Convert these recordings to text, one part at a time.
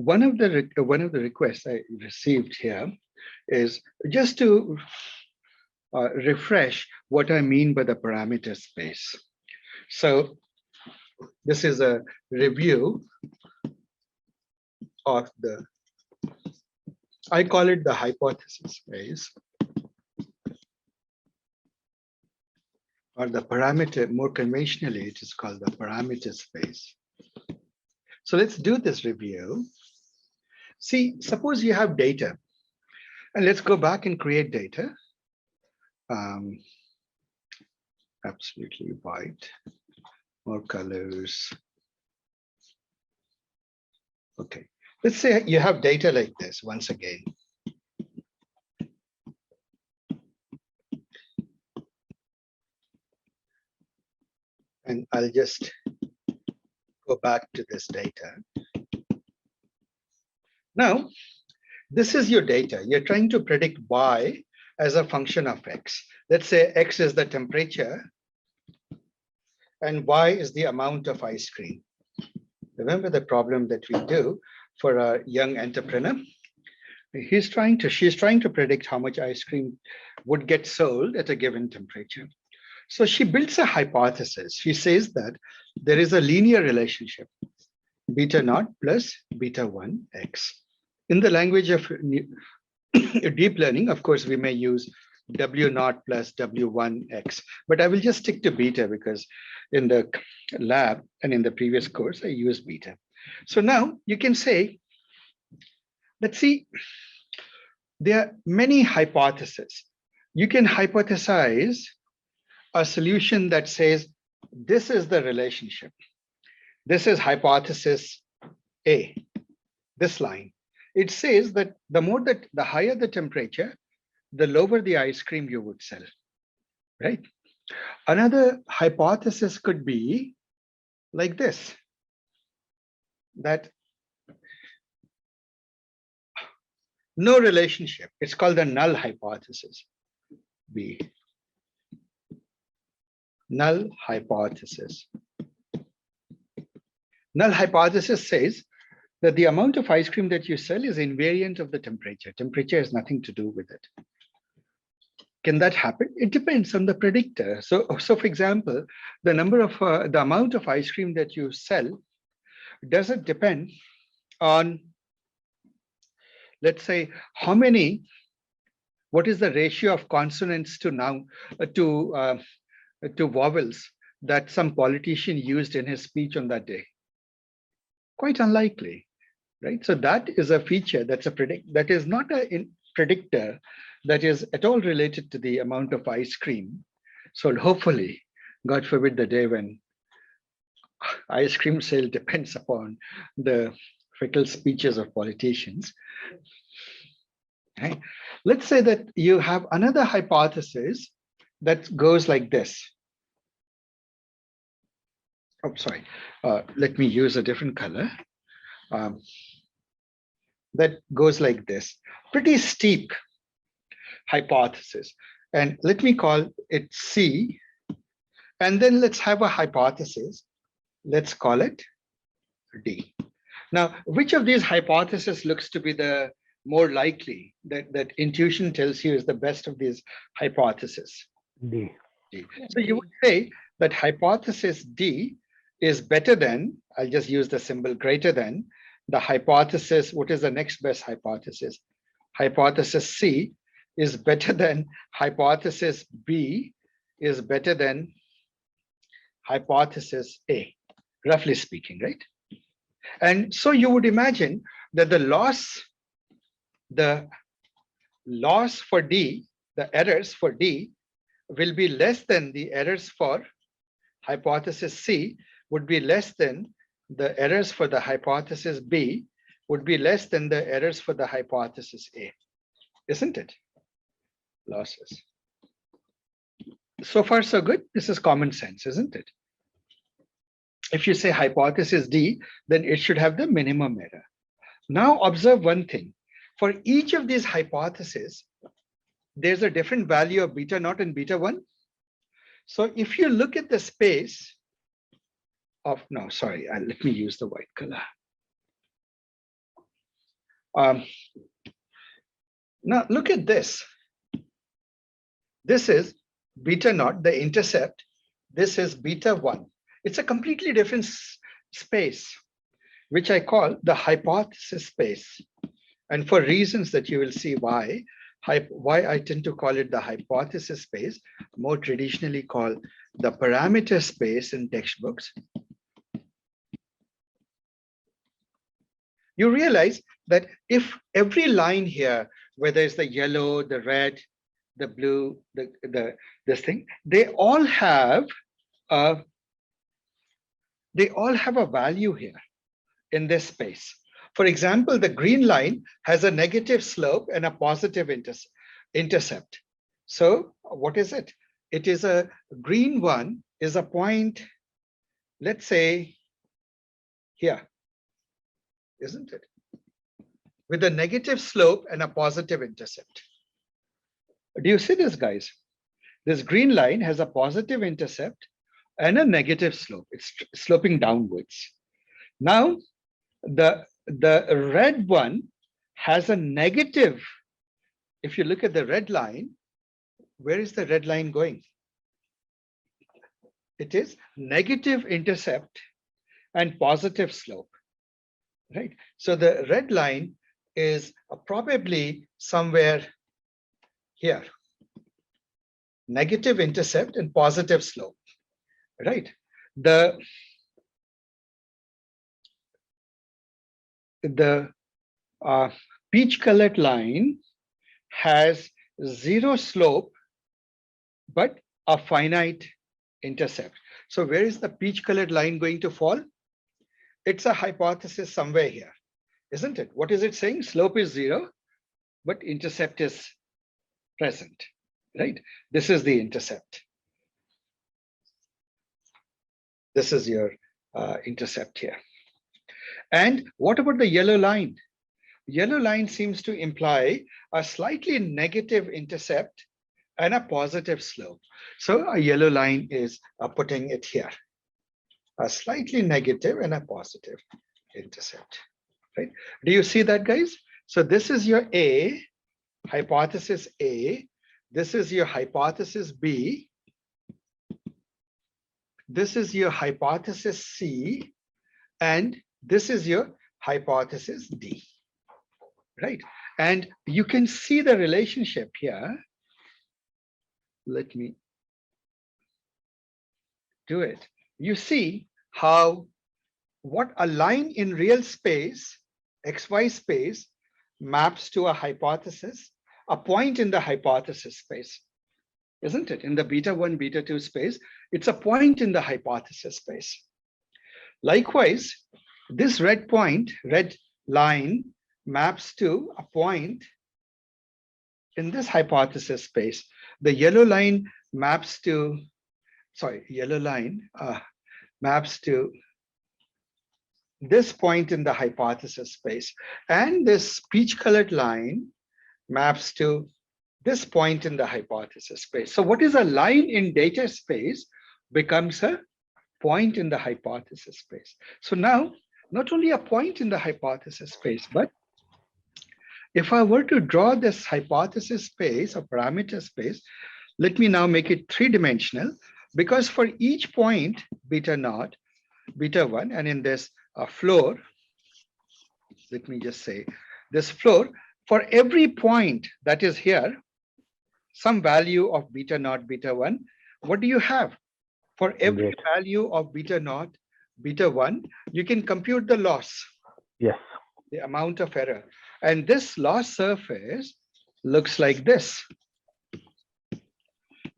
one of the requests I received here is just to refresh what I mean by the parameter space. So this is a review of the, I call it the hypothesis space, or the parameter, more conventionally, it is called the parameter space. So let's do this review. See, suppose you have data, and let's go back and create data. Absolutely white, more colors. Okay, let's say you have data like this once again. And I'll just go back to this data. Now, this is your data. You're trying to predict Y as a function of X. Let's say X is the temperature and Y is the amount of ice cream. Remember the problem that we do for a young entrepreneur? She's trying to predict how much ice cream would get sold at a given temperature. So she builds a hypothesis. She says that there is a linear relationship, beta naught plus beta 1 X. In the language of deep learning, of course, we may use W naught plus W1 X, but I will just stick to beta because in the lab and in the previous course, I used beta. So now you can say, let's see, there are many hypotheses. You can hypothesize a solution that says, this is the relationship. This is hypothesis A, this line. It says that the higher the temperature, the lower the ice cream you would sell, right? Another hypothesis could be like this, that no relationship. It's called the null hypothesis, B. Null hypothesis. Null hypothesis says that the amount of ice cream that you sell is invariant of the temperature. Temperature has nothing to do with it. Can that happen? It depends on the predictor. So for example, the amount of ice cream that you sell doesn't depend on, let's say, what is the ratio of consonants to vowels that some politician used in his speech on that day. Quite unlikely, right? So that is a feature that is not a predictor that is at all related to the amount of ice cream. So hopefully, God forbid the day when ice cream sale depends upon the fickle speeches of politicians. Right? Let's say that you have another hypothesis that goes like this. Oh, sorry. Let me use a different color. That goes like this. Pretty steep hypothesis. And let me call it C. And then let's have a hypothesis. Let's call it D. Now, which of these hypotheses looks to be the more likely, that intuition tells you is the best of these hypotheses? D. D. So you would say that hypothesis D is better than, I'll just use the symbol greater than, the hypothesis. What is the next best hypothesis? Hypothesis C is better than hypothesis B is better than hypothesis A, roughly speaking, right? And so you would imagine that the loss for D, the errors for D, will be less than the errors for hypothesis C, would be less than the errors for the hypothesis B, would be less than the errors for the hypothesis A, isn't it? Losses. So far, so good. This is common sense, isn't it? If you say hypothesis D, then it should have the minimum error. Now observe one thing. For each of these hypotheses, there's a different value of beta naught and beta 1. So if you look at the space of, no, sorry, let me use the white color. Um, Now look at this. This is beta naught, the intercept. This is beta 1. It's a completely different space, which I call the hypothesis space. And for reasons that you will see why I tend to call it the hypothesis space, more traditionally called the parameter space in textbooks. You realize that if every line here, whether it's the yellow, the red, the blue, this thing, they all have a value here in this space. For example, the green line has a negative slope and a positive intercept. So what is it? It is a green one is a point, let's say here, isn't it? With a negative slope and a positive intercept. Do you see this, guys? This green line has a positive intercept and a negative slope. It's sloping downwards. Now, the red one has a negative. If you look at the red line, where is the red line going? It is negative intercept and positive slope, right? So the red line is probably somewhere here, negative intercept and positive slope, right? The peach colored line has zero slope, but a finite intercept. So where is the peach colored line going to fall? It's a hypothesis somewhere here, isn't it? What is it saying? Slope is zero, but intercept is present, right? This is the intercept. This is your intercept here. And what about the yellow line? Yellow line seems to imply a slightly negative intercept and a positive slope. So a yellow line is putting it here, a slightly negative and a positive intercept, right? Do you see that, guys? So this is your A, hypothesis A. This is your hypothesis B. This is your hypothesis C. And this is your hypothesis D, right? And you can see the relationship here. Let me do it. You see how what a line in real space, XY space, maps to a hypothesis, a point in the hypothesis space, isn't it? In the beta 1, beta 2 space, it's a point in the hypothesis space. Likewise, this red point, red line, maps to a point in this hypothesis space. The yellow line maps to, yellow line maps to this point in the hypothesis space. And this peach colored line maps to this point in the hypothesis space. So what is a line in data space becomes a point in the hypothesis space. So now, not only a point in the hypothesis space, but if I were to draw this hypothesis space or parameter space, let me now make it three-dimensional, because for each point, beta naught, beta 1, and in this floor, let me just say this floor, for every point that is here, some value of beta naught, beta 1, what do you have? For every value of beta naught, beta 1, you can compute the loss. Yes. The amount of error. And this loss surface looks like this,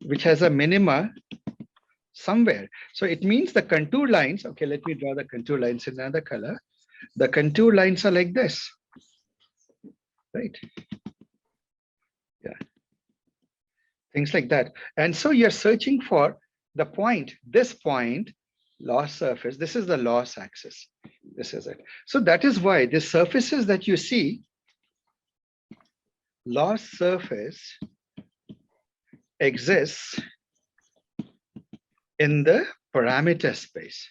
which has a minima somewhere. So it means the contour lines, okay, let me draw the contour lines in another color. The contour lines are like this, right? Yeah, things like that. And so you're searching for the point, this point, loss surface. This is the loss axis. This is it. So that is why the surfaces that you see, loss surface exists in the parameter space.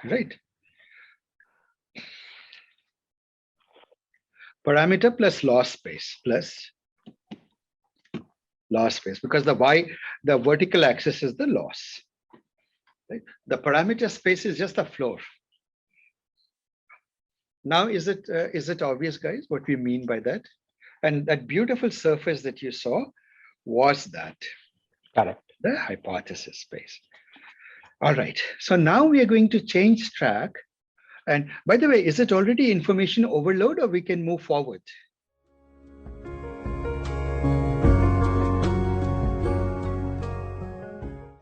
Right. parameter plus loss space plus loss space, because the vertical axis is the loss. Right? The parameter space is just the floor. Now, is it obvious, guys, what we mean by that? And that beautiful surface that you saw was that Correct. the hypothesis space. All right. So now we are going to change track. And by the way, is it already information overload or we can move forward?